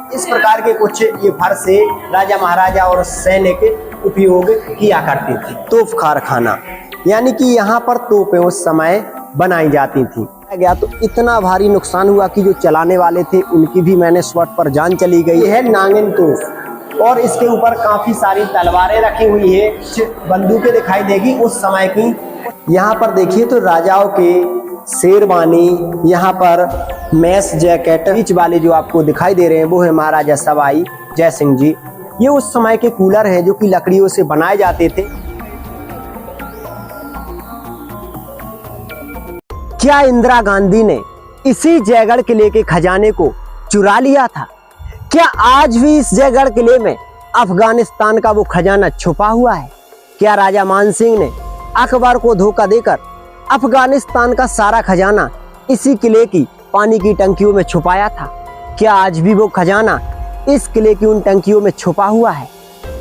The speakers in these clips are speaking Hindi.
इस प्रकार के कुछ ये फरसे राजा महाराजा और सैनिक उपयोग किया करते थे। तोप कारखाना, यानी कि यहाँ पर तोपें उस समय बनाई जाती थी। गया तो इतना भारी नुकसान हुआ कि जो चलाने वाले थे उनकी भी मैंने स्वट पर जान चली गई। है नागिन तोप और इसके ऊपर काफी सारी तलवारें रखी हुई है, बंदूकें दिखाई देगी उस समय की। यहाँ पर देखिए तो राजाओं के शेरवानी, यहाँ पर मैस जैकेट, बीच वाले जो आपको दिखाई दे रहे हैं वो है महाराजा सवाई जय सिंह जी। ये उस समय के कूलर हैं जो कि लकड़ियों से बनाए जाते थे। क्या इंदिरा गांधी ने इसी जयगढ़ किले के खजाने को चुरा लिया था? क्या आज भी इस जयगढ़ किले में अफगानिस्तान का वो खजाना छुपा हुआ है? क्या राजा मान सिंह ने अकबर को धोखा देकर अफगानिस्तान का सारा खजाना इसी किले की पानी की टंकियों में छुपाया था? क्या आज भी वो खजाना इस किले की उन टंकियों में छुपा हुआ है?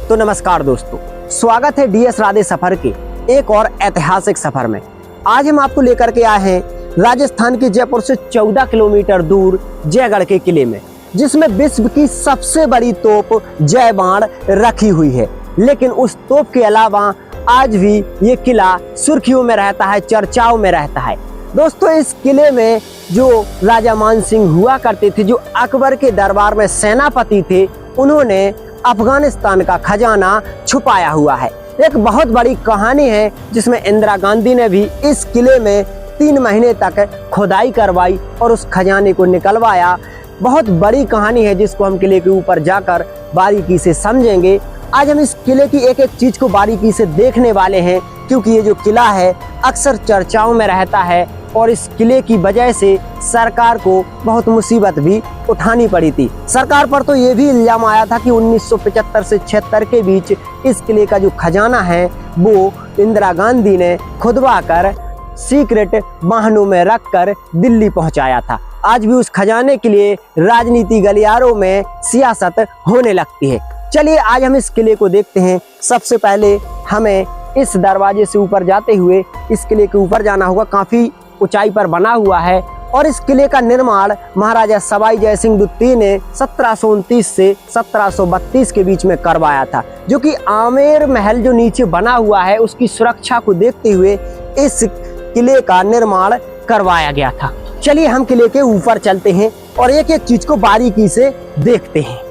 तो नमस्कार दोस्तों, स्वागत है DS राधे सफर के एक और ऐतिहासिक सफर में। आज हम आपको लेकर के आए हैं राजस्थान के जयपुर से 14 किलोमीटर दूर जयगढ़ के किले में, जिसमें विश्व की सबसे बड़ी तोप जय बाण रखी हुई है। लेकिन उस तोप के अलावा आज भी ये किला सुर्खियों में रहता है, चर्चाओं में रहता है। दोस्तों, इस किले में जो राजा मान सिंह हुआ करते थे, जो अकबर के दरबार में सेनापति थे, उन्होंने अफगानिस्तान का खजाना छुपाया हुआ है। एक बहुत बड़ी कहानी है जिसमें इंदिरा गांधी ने भी इस किले में 3 महीने तक खुदाई करवाई और उस खजाने को निकलवाया। बहुत बड़ी कहानी है जिसको हम किले के ऊपर जाकर बारीकी से समझेंगे। आज हम इस किले की एक एक चीज को बारीकी से देखने वाले हैं, क्योंकि ये जो किला है अक्सर चर्चाओं में रहता है और इस किले की वजह से सरकार को बहुत मुसीबत भी उठानी पड़ी थी। सरकार पर तो ये भी इल्जाम आया था कि 1975 से 76 के बीच इस किले का जो खजाना है वो इंदिरा गांधी ने खुदवा कर सीक्रेट वाहनों में रखकर दिल्ली पहुंचाया था। आज भी उस खजाने के लिए राजनीति गलियारों में सियासत होने लगती है। चलिए आज हम इस किले को देखते हैं। सबसे पहले हमें इस दरवाजे से ऊपर जाते हुए इस किले के ऊपर जाना होगा। काफी ऊंचाई पर बना हुआ है और इस किले का निर्माण महाराजा सवाई जय सिंह द्वितीय ने 1729 से 1732 के बीच में करवाया था, जो कि आमेर महल जो नीचे बना हुआ है उसकी सुरक्षा को देखते हुए इस किले का निर्माण करवाया गया था। चलिए हम किले के ऊपर चलते हैं और एक एक चीज को बारीकी से देखते हैं।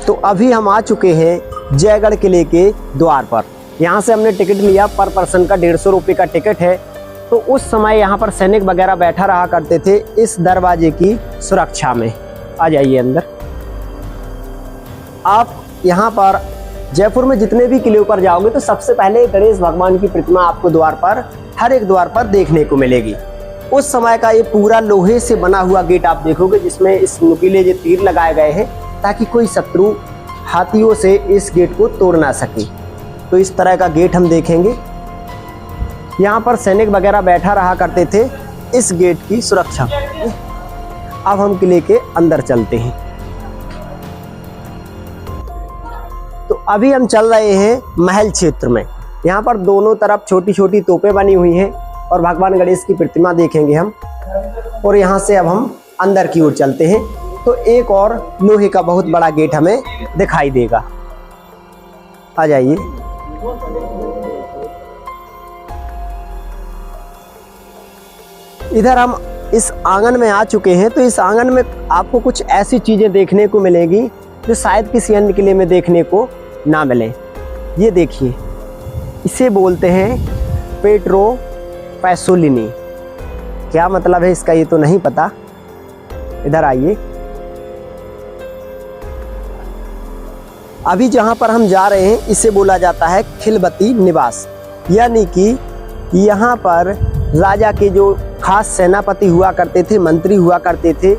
तो अभी हम आ चुके हैं जयगढ़ किले के द्वार पर। यहाँ से हमने टिकट लिया, पर पर्सन का 150 रुपये का टिकट है। तो उस समय यहाँ पर सैनिक वगैरह बैठा रहा करते थे इस दरवाजे की सुरक्षा में। आ जाइए अंदर। आप यहाँ पर जयपुर में जितने भी किले पर जाओगे तो सबसे पहले गणेश भगवान की प्रतिमा आपको द्वार पर, हर एक द्वार पर देखने को मिलेगी। उस समय का ये पूरा लोहे से बना हुआ गेट आप देखोगे, जिसमें इस नुकीले जो तीर लगाए गए हैं ताकि कोई शत्रु हाथियों से इस गेट को तोड़ ना सके। तो इस तरह का गेट हम देखेंगे। यहाँ पर सैनिक वगैरह बैठा रहा करते थे इस गेट की सुरक्षा। अब हम किले के अंदर चलते हैं। तो अभी हम चल रहे हैं महल क्षेत्र में। यहाँ पर दोनों तरफ छोटी छोटी तोपें बनी हुई हैं और भगवान गणेश की प्रतिमा देखेंगे हम। और यहाँ से अब हम अंदर की ओर चलते हैं तो एक और लोहे का बहुत बड़ा गेट हमें दिखाई देगा। आ जाइए। इधर हम इस आंगन में आ चुके हैं। तो इस आंगन में आपको कुछ ऐसी चीजें देखने को मिलेगी जो शायद किसी अन्य किले में देखने को ना मिले। ये देखिए, इसे बोलते हैं पेट्रो पैसोलिनी। क्या मतलब है इसका ये तो नहीं पता। इधर आइए। अभी जहां पर हम जा रहे हैं इसे बोला जाता है खिलबती निवास, यानी कि यहाँ पर राजा के जो खास सेनापति हुआ करते थे, मंत्री हुआ करते थे,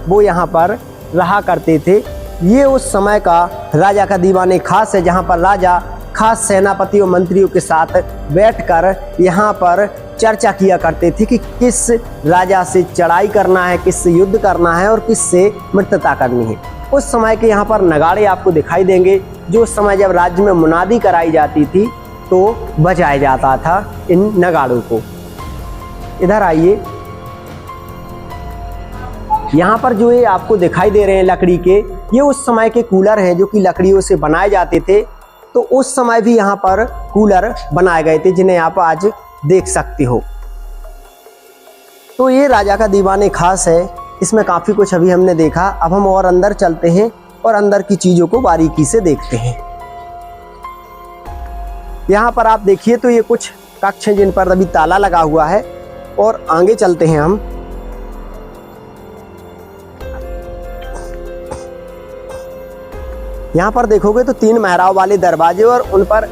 वो यहाँ पर रहा करते थे। ये उस समय का राजा का दीवाने खास है, जहाँ पर राजा खास सेनापति और मंत्रियों के साथ बैठकर यहाँ पर चर्चा किया करते थे कि किस राजा से चढ़ाई करना है, किससे युद्ध करना है और किससे मित्रता करनी है। उस समय के यहाँ पर नगाड़े आपको दिखाई देंगे, जो उस समय जब राज्य में मुनादी कराई जाती थी तो बजाया जाता था इन नगाड़ों को। इधर आइए। यहाँ पर जो ये आपको दिखाई दे रहे हैं लकड़ी के, ये उस समय के कूलर हैं जो कि लकड़ियों से बनाए जाते थे। तो उस समय भी यहाँ पर कूलर बनाए गए थे जिन्हें आप आज देख सकते हो। तो ये राजा का दीवान खास है, इसमें काफ़ी कुछ अभी हमने देखा। अब हम और अंदर चलते हैं और अंदर की चीज़ों को बारीकी से देखते हैं। यहाँ पर आप देखिए तो ये कुछ कक्ष हैं जिन पर अभी ताला लगा हुआ है, और आगे चलते हैं हम। यहाँ पर देखोगे तो 3 मेहराब वाले दरवाजे और उन पर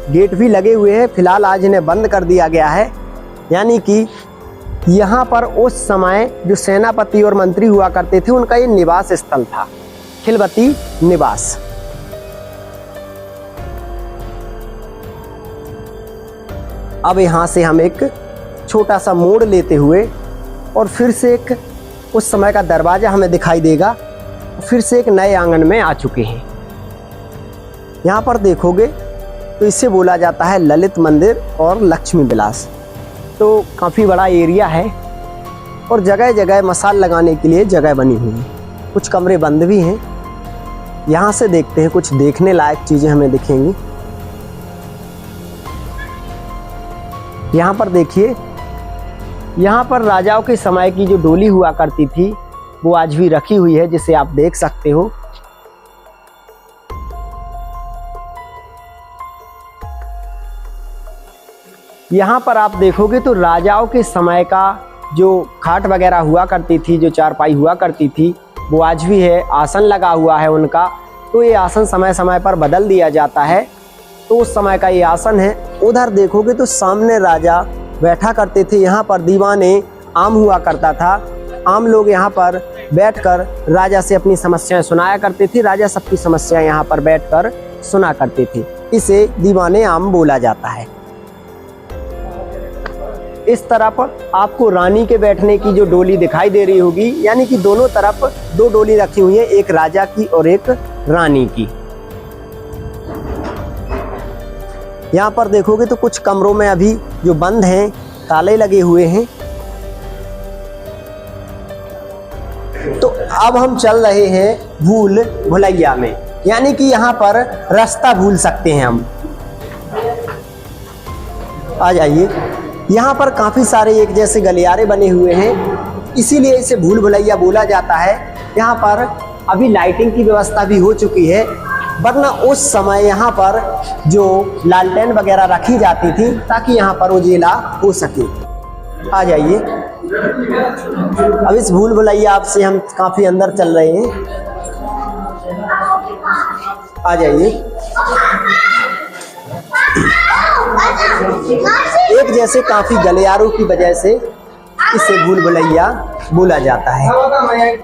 गेट भी लगे हुए हैं। फिलहाल आज इन्हें बंद कर दिया गया है, यानी कि यहाँ पर उस समय जो सेनापति और मंत्री हुआ करते थे उनका ये निवास स्थल था, खिलवती निवास। अब यहाँ से हम एक छोटा सा मोड़ लेते हुए और फिर से एक उस समय का दरवाजा हमें दिखाई देगा, फिर से एक नए आंगन में आ चुके हैं। यहाँ पर देखोगे तो इसे बोला जाता है ललित मंदिर और लक्ष्मी विलास। तो काफ़ी बड़ा एरिया है और जगह जगह मसाल लगाने के लिए जगह बनी हुई है। कुछ कमरे बंद भी हैं। यहाँ से देखते हैं, कुछ देखने लायक चीज़ें हमें दिखेंगी। यहाँ पर देखिए, यहाँ पर राजाओं के समय की जो डोली हुआ करती थी वो आज भी रखी हुई है, जिसे आप देख सकते हो। यहाँ पर आप देखोगे तो राजाओं के समय का जो खाट वगैरह हुआ करती थी, जो चारपाई हुआ करती थी, वो आज भी है। आसन लगा हुआ है उनका, तो ये आसन समय समय पर बदल दिया जाता है। तो उस समय का ये आसन है। उधर देखोगे तो सामने राजा बैठा करते थे। यहाँ पर दीवाने आम हुआ करता था। आम लोग यहाँ पर बैठकर राजा से अपनी समस्याएं सुनाया करते थे। राजा सबकी समस्याएं यहाँ पर बैठकर सुना करते थे। इसे दीवाने आम बोला जाता है। इस तरफ आपको रानी के बैठने की जो डोली दिखाई दे रही होगी, यानी कि दोनों तरफ 2 डोली रखी हुई है, एक राजा की और एक रानी की। यहाँ पर देखोगे तो कुछ कमरों में अभी जो बंद हैं, ताले लगे हुए हैं। तो अब हम चल रहे हैं भूल भुलैया में, यानी कि यहाँ पर रास्ता भूल सकते हैं हम। आ जाइए। यहाँ पर काफ़ी सारे एक जैसे गलियारे बने हुए हैं, इसीलिए इसे भूल भुलैया बोला जाता है। यहाँ पर अभी लाइटिंग की व्यवस्था भी हो चुकी है, वरना उस समय यहाँ पर जो लालटेन वगैरह रखी जाती थी ताकि यहाँ पर उजिला हो सके। आ जाइए। अब इस भूल भुलैया से हम काफ़ी अंदर चल रहे हैं। आ जाइए। एक जैसे काफी गलियारों की वजह से इसे भूल भुलैया बोला जाता है।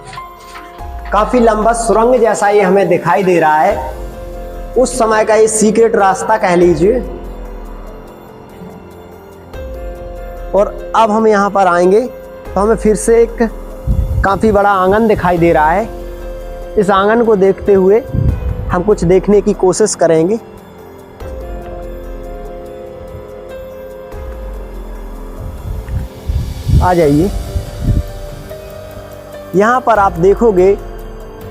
काफी लंबा सुरंग जैसा ये हमें दिखाई दे रहा है। उस समय का ये सीक्रेट रास्ता कह लीजिए। और अब हम यहाँ पर आएंगे तो हमें फिर से एक काफी बड़ा आंगन दिखाई दे रहा है। इस आंगन को देखते हुए हम कुछ देखने की कोशिश करेंगे। आ जाइए। यहाँ पर आप देखोगे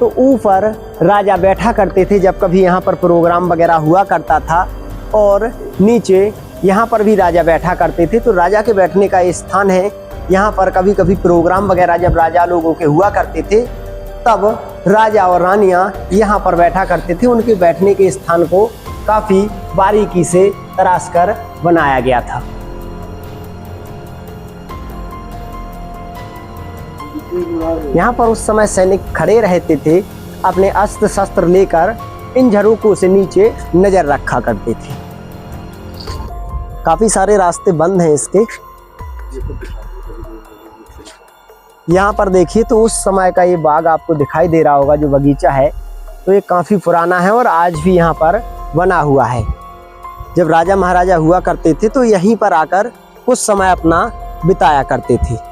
तो ऊपर राजा बैठा करते थे जब कभी यहाँ पर प्रोग्राम वगैरह हुआ करता था, और नीचे यहाँ पर भी राजा बैठा करते थे। तो राजा के बैठने का ये स्थान है। यहाँ पर कभी कभी प्रोग्राम वगैरह जब राजा लोगों के हुआ करते थे, तब राजा और रानियाँ यहाँ पर बैठा करते थे। उनके बैठने के स्थान को काफ़ी बारीकी से तराश कर बनाया गया था। यहाँ पर उस समय सैनिक खड़े रहते थे, अपने अस्त्र शस्त्र लेकर इन झरोकों से नीचे नजर रखा करते थे। काफी सारे रास्ते बंद हैं इसके। यहाँ पर देखिए तो उस समय का ये बाग आपको दिखाई दे रहा होगा, जो बगीचा है, तो ये काफी पुराना है और आज भी यहाँ पर बना हुआ है। जब राजा महाराजा हुआ करते थे तो यहीं पर आकर कुछ समय अपना बिताया करते थे।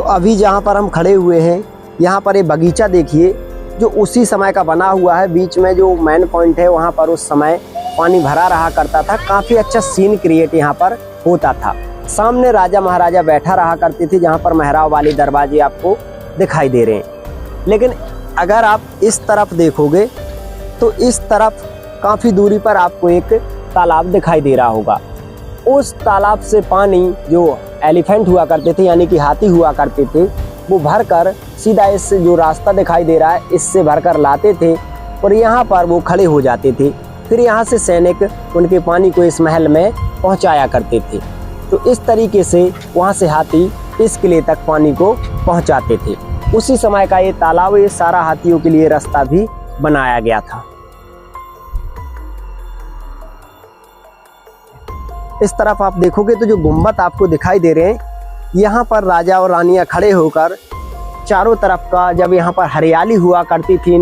तो अभी जहाँ पर हम खड़े हुए हैं, यहाँ पर एक बगीचा देखिए जो उसी समय का बना हुआ है। बीच में जो मेन पॉइंट है वहाँ पर उस समय पानी भरा रहा करता था। काफ़ी अच्छा सीन क्रिएट यहाँ पर होता था। सामने राजा महाराजा बैठा रहा करते थे, जहाँ पर मेहराब वाले दरवाजे आपको दिखाई दे रहे हैं। लेकिन अगर आप इस तरफ देखोगे तो इस तरफ काफ़ी दूरी पर आपको एक तालाब दिखाई दे रहा होगा। उस तालाब से पानी जो एलिफेंट हुआ करते थे यानी कि हाथी हुआ करते थे, वो भरकर सीधा इस जो रास्ता दिखाई दे रहा है इससे भरकर लाते थे और यहाँ पर वो खड़े हो जाते थे। फिर यहाँ से सैनिक उनके पानी को इस महल में पहुँचाया करते थे। तो इस तरीके से वहाँ से हाथी इस किले तक पानी को पहुँचाते थे। उसी समय का ये तालाब, ये सारा हाथियों के लिए रास्ता भी बनाया गया था। इस तरफ आप देखोगे तो जो गुम्बद आपको दिखाई दे रहे हैं, यहाँ पर राजा और रानियां खड़े होकर चारों तरफ का, जब यहाँ पर हरियाली हुआ करती थी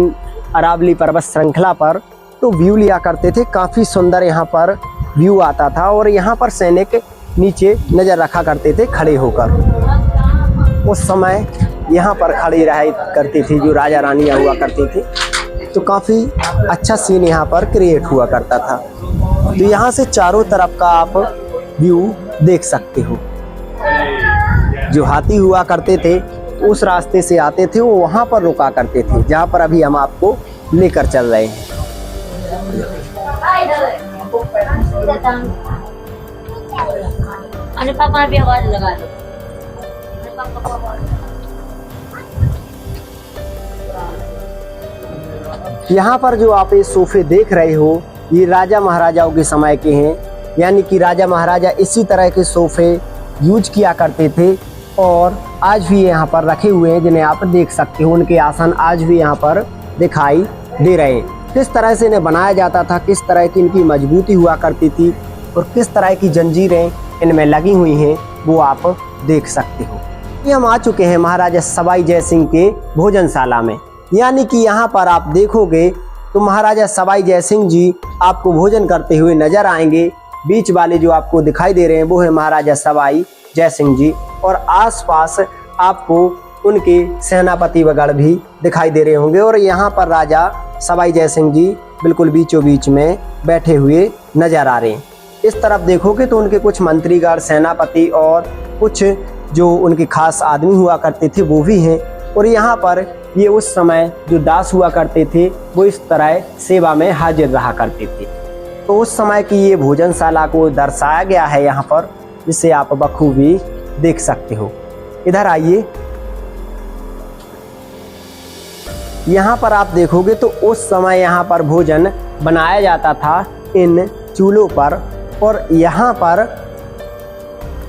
अरावली पर्वत श्रृंखला पर, तो व्यू लिया करते थे। काफ़ी सुंदर यहाँ पर व्यू आता था और यहाँ पर सैनिक नीचे नज़र रखा करते थे खड़े होकर। उस समय यहाँ पर खड़ी रहा करती थी जो राजा रानियाँ हुआ करती थी। तो काफ़ी अच्छा सीन यहाँ पर क्रिएट हुआ करता था। तो यहाँ से चारों तरफ का आप व्यू देख सकते हो। जो हाथी हुआ करते थे उस रास्ते से आते थे, वो वहाँ पर रुका करते थे जहाँ पर अभी हम आपको लेकर चल रहे हैं। अरे पापा भी आवाज लगा दो। यहाँ पर जो आप ये सोफे देख रहे हो, ये राजा महाराजाओं के समय के हैं। यानी कि राजा महाराजा इसी तरह के सोफे यूज किया करते थे और आज भी यहाँ पर रखे हुए हैं, जिन्हें आप देख सकते हो। उनके आसन आज भी यहाँ पर दिखाई दे रहे हैं। किस तरह से इन्हें बनाया जाता था, किस तरह की इनकी मजबूती हुआ करती थी और किस तरह की जंजीरें इनमें लगी हुई हैं, वो आप देख सकते हो। ये हम आ चुके हैं महाराजा सवाई जय सिंह के भोजनशाला में। यानी कि यहाँ पर आप देखोगे तो महाराजा सवाई जय सिंह जी आपको भोजन करते हुए नजर आएंगे। बीच वाले जो आपको दिखाई दे रहे हैं वो है महाराजा सवाई जय सिंह जी और आसपास आपको उनके सेनापति वगैरह भी दिखाई दे रहे होंगे। और यहाँ पर राजा सवाई जय सिंह जी बिल्कुल बीचों बीच में बैठे हुए नजर आ रहे हैं। इस तरफ देखोगे तो उनके कुछ मंत्रीगण, सेनापति और कुछ जो उनके खास आदमी हुआ करते थे वो भी हैं। और यहाँ पर ये उस समय जो दास हुआ करते थे वो इस तरह सेवा में हाजिर रहा करते थे। तो उस समय की ये भोजनशाला को दर्शाया गया है यहाँ पर, जिसे आप बखूबी देख सकते हो। इधर आइए, यहाँ पर आप देखोगे तो उस समय यहाँ पर भोजन बनाया जाता था इन चूल्हों पर। और यहाँ पर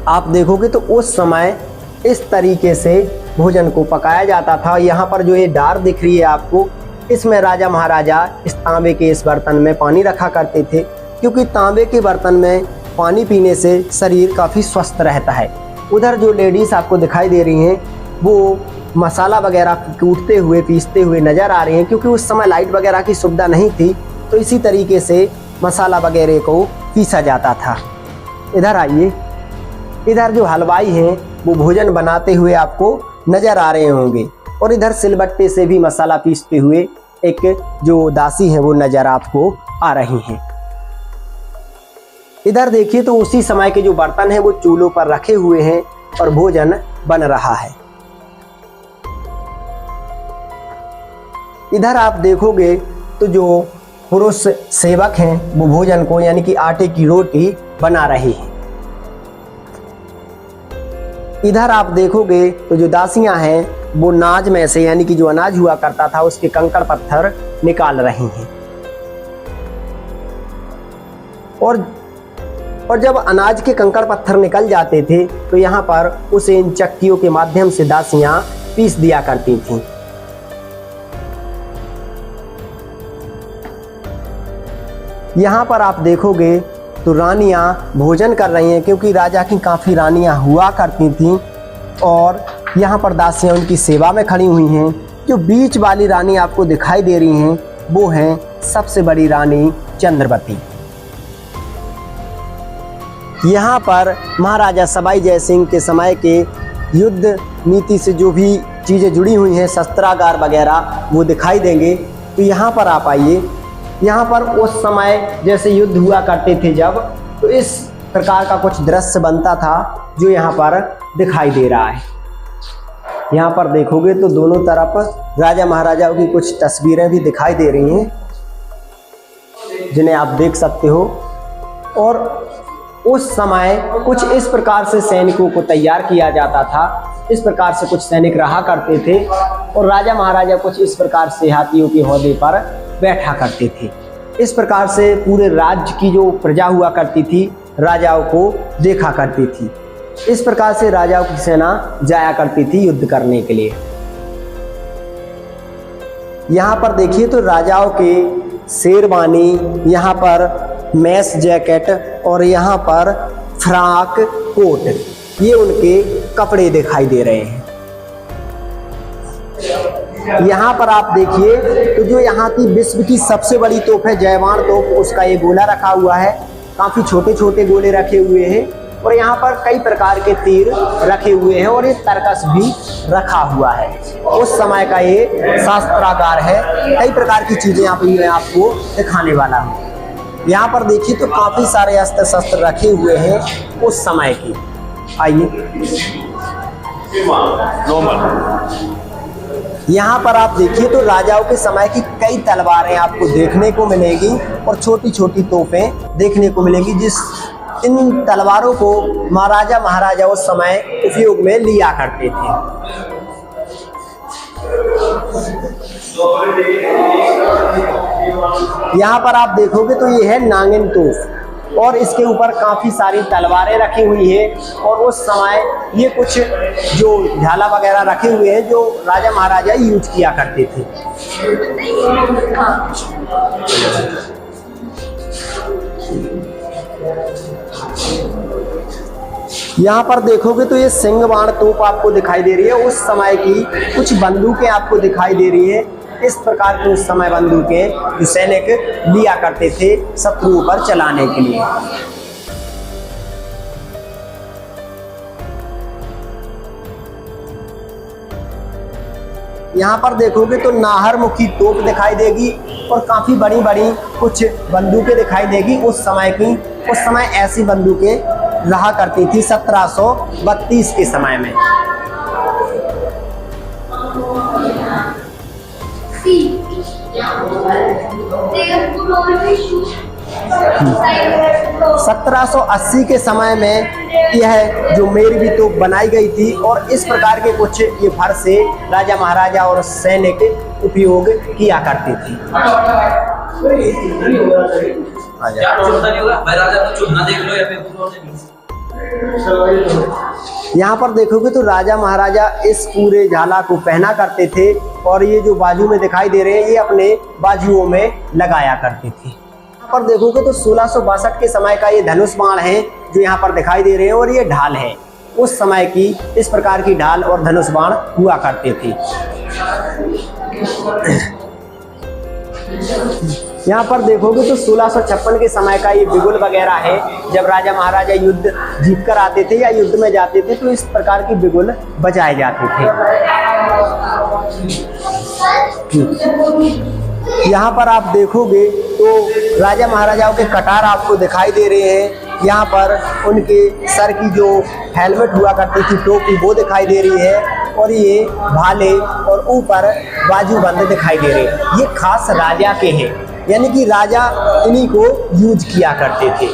आप देखोगे तो उस समय इस तरीके से भोजन को पकाया जाता था। यहाँ पर जो ये डार दिख रही है आपको, इसमें राजा महाराजा इस तांबे के इस बर्तन में पानी रखा करते थे, क्योंकि तांबे के बर्तन में पानी पीने से शरीर काफ़ी स्वस्थ रहता है। उधर जो लेडीज़ आपको दिखाई दे रही हैं वो मसाला वगैरह कूटते हुए, पीसते हुए नज़र आ रही हैं, क्योंकि उस समय लाइट वगैरह की सुविधा नहीं थी। तो इसी तरीके से मसाला वगैरह को पीसा जाता था। इधर आइए, इधर जो हलवाई हैं वो भोजन बनाते हुए आपको नज़र आ रहे होंगे। और इधर सिलबट्टे से भी मसाला पीसते हुए एक जो दासी हैं वो नज़र आपको आ रही हैं। इधर देखिए तो उसी समय के जो बर्तन हैं वो चूल्हों पर रखे हुए हैं और भोजन बन रहा है। इधर आप देखोगे तो जो पुरुष सेवक हैं वो भोजन को, यानी कि आटे की रोटी बना रहे हैं। इधर आप देखोगे तो जो दासियां हैं वो नाज में से, यानी कि जो अनाज हुआ करता था उसके कंकड़ पत्थर निकाल रही हैं। और जब अनाज के कंकड़ पत्थर निकल जाते थे तो यहाँ पर उसे इन चक्कियों के माध्यम से दासियां पीस दिया करती थीं। यहाँ पर आप देखोगे तो रानियां भोजन कर रही हैं, क्योंकि राजा की काफ़ी रानियां हुआ करती थीं और यहाँ पर दासियां उनकी सेवा में खड़ी हुई हैं। जो बीच वाली रानी आपको दिखाई दे रही हैं वो हैं सबसे बड़ी रानी चंद्रवती। यहाँ पर महाराजा सवाई जय सिंह के समय के युद्ध नीति से जो भी चीज़ें जुड़ी हुई हैं, शस्त्रागार वगैरह, वो दिखाई देंगे। तो यहाँ पर आप आइए। यहाँ पर उस समय जैसे युद्ध हुआ करते थे जब, तो इस प्रकार का कुछ दृश्य बनता था जो यहाँ पर दिखाई दे रहा है। यहाँ पर देखोगे तो दोनों तरफ राजा महाराजाओं की कुछ तस्वीरें भी दिखाई दे रही हैं, जिन्हें आप देख सकते हो। और उस समय कुछ इस प्रकार से सैनिकों को तैयार किया जाता था, इस प्रकार से कुछ सैनिक रहा करते थे और राजा महाराजा कुछ इस प्रकार से हाथियों के ओहदे पर बैठा करते थे। इस प्रकार से पूरे राज्य की जो प्रजा हुआ करती थी, राजाओं को देखा करती थी। इस प्रकार से राजाओं की सेना जाया करती थी युद्ध करने के लिए। यहाँ पर देखिए तो राजाओं के शेरवानी, यहाँ पर मैस जैकेट और यहाँ पर फ्रॉक कोट, ये उनके कपड़े दिखाई दे रहे हैं। यहाँ पर आप देखिए तो जो यहाँ की विश्व की सबसे बड़ी तोप है जयवाण तोप, उसका ये गोला रखा हुआ है। काफ़ी छोटे छोटे गोले रखे हुए हैं और यहाँ पर कई प्रकार के तीर रखे हुए हैं और ये तरकस भी रखा हुआ है। उस समय का ये शस्त्रागार है। कई प्रकार की चीज़ें यहाँ पर मैं आपको दिखाने वाला हूँ। यहाँ पर देखिए तो काफ़ी सारे अस्त्र शस्त्र रखे हुए हैं उस समय की। आइए, यहाँ पर आप देखिए तो राजाओं के समय की कई तलवारें आपको देखने को मिलेगी और छोटी छोटी तोपें देखने को मिलेगी, जिस इन तलवारों को महाराजा महाराजा उस समय उपयोग में लिया करते थे। यहाँ पर आप देखोगे तो ये है नागिन तोप और इसके ऊपर काफ़ी सारी तलवारें रखी हुई है और उस समय ये कुछ जो झाला वगैरह रखे हुए हैं जो राजा महाराजा यूज किया करते थे। यहाँ पर देखोगे तो ये सिंह बाण तोप आपको दिखाई दे रही है। उस समय की कुछ बंदूकें आपको दिखाई दे रही है। इस प्रकार की उस समय बंदूकें जो सैनिक लिया करते थे शत्रुओं पर चलाने के लिए। यहाँ पर देखोगे तो नाहरमुखी तोप दिखाई देगी और काफ़ी बड़ी बड़ी कुछ बंदूकें दिखाई देगी उस समय की। उस समय ऐसी बंदूकें रहा करती थी 1732 के समय में। सत्रह सौ 80 के समय में यह जो मेरवी तोप बनाई गई थी और इस प्रकार के कुछ ये भर से राजा महाराजा और सैनिक उपयोग किया करते थे। यहाँ पर देखोगे तो राजा महाराजा इस पूरे झाला को पहना करते थे और ये जो बाजू में दिखाई दे रहे हैं ये अपने बाजुओं में लगाया करते थे। यहाँ पर देखोगे तो 1662 के समय का ये धनुष बाण है जो यहाँ पर दिखाई दे रहे हैं और ये ढाल है। उस समय की इस प्रकार की ढाल और धनुष बाण हुआ करते थे। यहाँ पर देखोगे तो 1656 के समय का ये बिगुल वगैरह है। जब राजा महाराजा युद्ध जीत कर आते थे या युद्ध में जाते थे तो इस प्रकार की बिगुल बजाए जाते थे। यहाँ पर आप देखोगे तो राजा महाराजाओं के कटार आपको दिखाई दे रहे हैं। यहाँ पर उनके सर की जो हेलमेट हुआ करती थी टोपी वो दिखाई दे रही है और ये भाले और ऊपर बाजूबंद दिखाई दे रहे हैं। ये खास राजा के हैं, यानी कि राजा इन्हीं को यूज किया करते थे।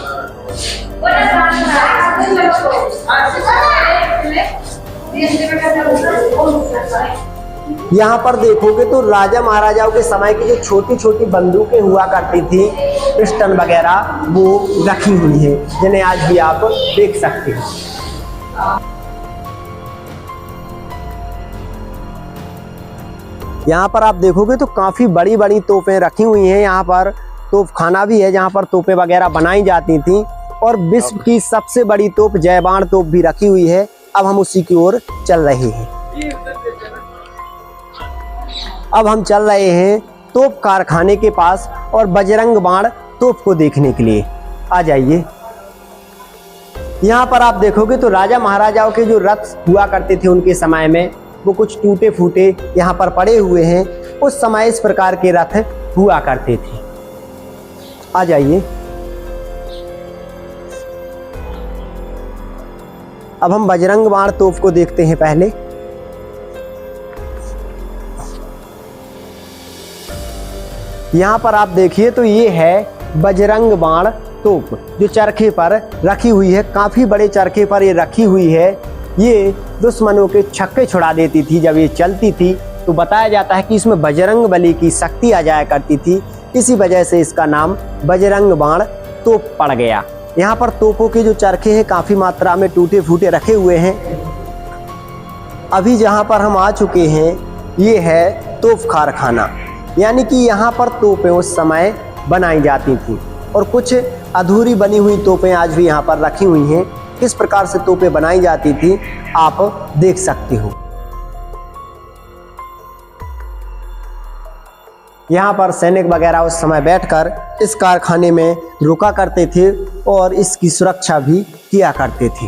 यहाँ पर देखोगे तो राजा महाराजाओं के समय की जो छोटी छोटी बंदूकें हुआ करती थी, पिस्टन वगैरह, वो रखी हुई है जिन्हें आज भी आप देख सकते हैं। यहाँ पर आप देखोगे तो काफ़ी बड़ी बड़ी तोपें रखी हुई हैं। यहाँ पर तोप खाना भी है जहाँ पर तोपें वगैरह बनाई जाती थी और विश्व की सबसे बड़ी तोप जयबाण तोप भी रखी हुई है। अब हम उसी की ओर चल रहे हैं। अब हम चल रहे हैं तोप कारखाने के पास और बजरंग बाण तोप को देखने के लिए। आ जाइए। यहाँ पर आप देखोगे तो राजा महाराजाओं के जो रथ हुआ करते थे उनके समय में, वो कुछ टूटे फूटे यहाँ पर पड़े हुए हैं। उस समय इस प्रकार के रथ हुआ करते थे। आ जाइए, अब हम बजरंग बाण तोप को देखते हैं। पहले यहाँ पर आप देखिए तो ये है बजरंग बाण तोप, जो चरखे पर रखी हुई है। काफी बड़े चरखे पर ये रखी हुई है। ये दुश्मनों के छक्के छुड़ा देती थी जब ये चलती थी। तो बताया जाता है कि इसमें बजरंग बली की शक्ति आ जाया करती थी, इसी वजह से इसका नाम बजरंग बाण तोप पड़ गया। यहाँ पर तोपों के जो चरखे हैं काफी मात्रा में टूटे फूटे रखे हुए हैं। अभी जहाँ पर हम आ चुके हैं ये है तोप कारखाना, यानी कि यहाँ पर तोपें उस समय बनाई जाती थी और कुछ अधूरी बनी हुई तोपें आज भी यहाँ पर रखी हुई हैं। किस प्रकार से तोपें बनाई जाती थी आप देख सकते हो। यहाँ पर सैनिक वगैरह उस समय बैठकर इस कारखाने में रुका करते थे और इसकी सुरक्षा भी किया करते थे।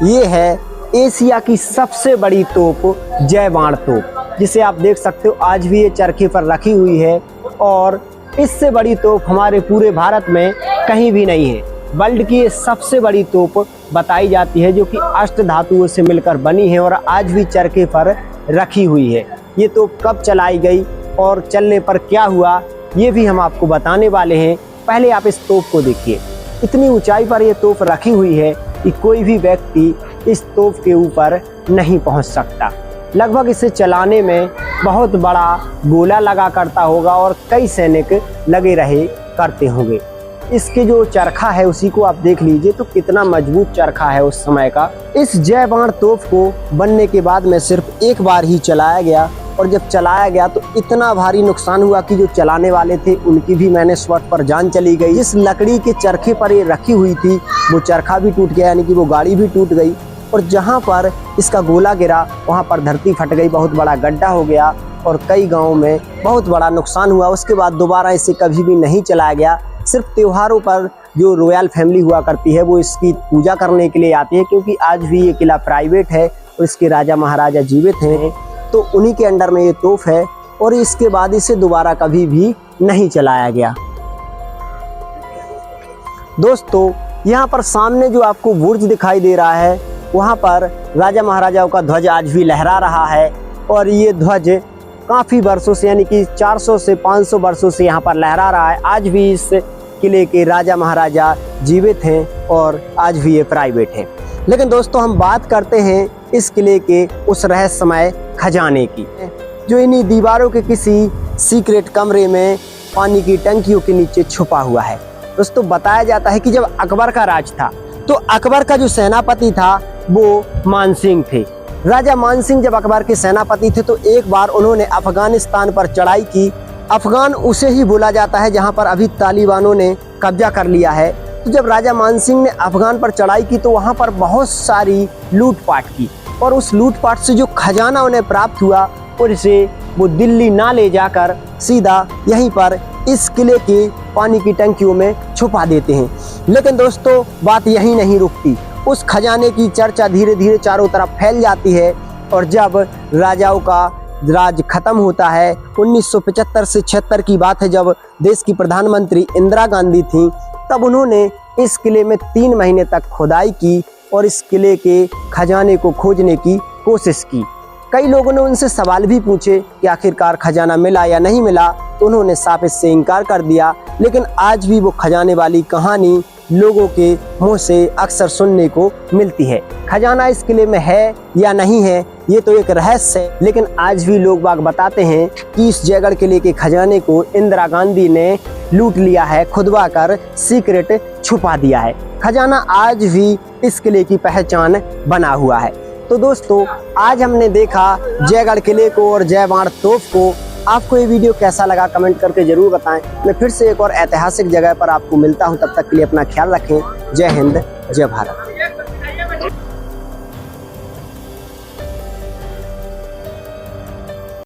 ये है एशिया की सबसे बड़ी तोप जय बाण तोप, जिसे आप देख सकते हो आज भी ये चरखे पर रखी हुई है। और इससे बड़ी तोप हमारे पूरे भारत में कहीं भी नहीं है। वर्ल्ड की ये सबसे बड़ी तोप बताई जाती है, जो कि अष्ट धातुओं से मिलकर बनी है और आज भी चरखे पर रखी हुई है। ये तोप कब चलाई गई और चलने पर क्या हुआ ये भी हम आपको बताने वाले हैं। पहले आप इस तोप को देखिए। इतनी ऊंचाई पर ये तोप रखी हुई है कि कोई भी व्यक्ति इस तोप के ऊपर नहीं पहुंच सकता। लगभग इसे चलाने में बहुत बड़ा गोला लगा करता होगा और कई सैनिक लगे रहे करते होंगे। इसके जो चरखा है उसी को आप देख लीजिए तो कितना मजबूत चरखा है उस समय का। इस जय बाण तोप को बनने के बाद में सिर्फ एक बार ही चलाया गया और जब चलाया गया तो इतना भारी नुकसान हुआ कि जो चलाने वाले थे उनकी भी मैंने स्पॉट पर जान चली गई। इस लकड़ी के चरखे पर ये रखी हुई थी वो चरखा भी टूट गया, यानी कि वो गाड़ी भी टूट गई। और जहाँ पर इसका गोला गिरा वहाँ पर धरती फट गई, बहुत बड़ा गड्ढा हो गया और कई गाँव में बहुत बड़ा नुकसान हुआ। उसके बाद दोबारा इसे कभी भी नहीं चलाया गया। सिर्फ त्योहारों पर जो रॉयल फैमिली हुआ करती है वो इसकी पूजा करने के लिए आती है, क्योंकि आज भी ये किला प्राइवेट है और इसके राजा महाराजा जीवित हैं, तो उन्हीं के अंडर में ये तोप है। और इसके बाद इसे दोबारा कभी भी नहीं चलाया गया। दोस्तों यहाँ पर सामने जो आपको बुर्ज दिखाई दे रहा है वहाँ पर राजा महाराजाओं का ध्वज आज भी लहरा रहा है और ये ध्वज काफ़ी वर्षों से, यानी कि 400 से 500 वर्षों से यहाँ पर लहरा रहा है। आज भी इस किले के राजा महाराजा जीवित हैं और आज भी ये प्राइवेट है। लेकिन दोस्तों हम बात करते हैं इस किले के उस रहस्यमय खजाने की, जो इन्हीं दीवारों के किसी सीक्रेट कमरे में पानी की टंकियों के नीचे छुपा हुआ है। दोस्तों बताया जाता है कि जब अकबर का राज था तो अकबर का जो सेनापति था वो मानसिंह थे। राजा मानसिंह जब अकबर के सेनापति थे तो एक बार उन्होंने अफगानिस्तान पर चढ़ाई की। अफगान उसे ही बोला जाता है जहां पर अभी तालिबानों ने कब्जा कर लिया है। तो जब राजा मानसिंह ने अफगान पर चढ़ाई की तो वहां पर बहुत सारी लूटपाट की और उस लूटपाट से जो खजाना उन्हें प्राप्त हुआ और इसे वो दिल्ली ना ले जाकर सीधा यहीं पर इस किले के पानी की टंकियों में छुपा देते हैं। लेकिन दोस्तों बात यहीं नहीं रुकती। उस खजाने की चर्चा धीरे धीरे चारों तरफ फैल जाती है और जब राजाओं का राज खत्म होता है, 1975 से 76 की बात है, जब देश की प्रधानमंत्री इंदिरा गांधी थी, तब उन्होंने इस किले में 3 महीने तक खुदाई की और इस किले के खजाने को खोजने की कोशिश की। कई लोगों ने उनसे सवाल भी पूछे कि आखिरकार खजाना मिला या नहीं मिला, तो उन्होंने साफ इससे इनकार कर दिया। लेकिन आज भी वो खजाने वाली कहानी लोगों के मुंह से अक्सर सुनने को मिलती है। खजाना इस किले में है या नहीं है ये तो एक रहस्य है, लेकिन आज भी लोग बाग बताते हैं कि इस जयगढ़ किले के खजाने को इंदिरा गांधी ने लूट लिया है, खुदवा कर सीक्रेट छुपा दिया है। खजाना आज भी इस किले की पहचान बना हुआ है। तो दोस्तों आज हमने देखा जयगढ़ किले को और जय बाण तोप को। आपको ये वीडियो कैसा लगा कमेंट करके जरूर बताएं। मैं फिर से एक और ऐतिहासिक जगह पर आपको मिलता हूं, तब तक के लिए अपना ख्याल रखें। जय हिंद, जय भारत।